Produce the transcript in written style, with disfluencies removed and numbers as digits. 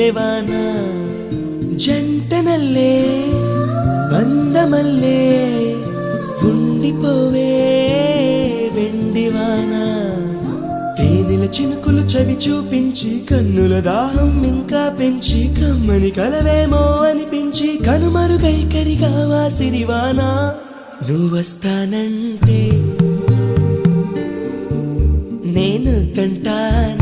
మల్లెవాన జంటనల్లే బంధమల్లే ఉండిపోవే వెండివాన తేనెల చినుకులు చవి చూపించి కన్నుల దాహం ఇంకా పెంచి కమ్మని కలవేమో అనిపించి కనుమరుగై కరిగావా సిరివానా నువ్వొస్తానంటే నేను తంటాను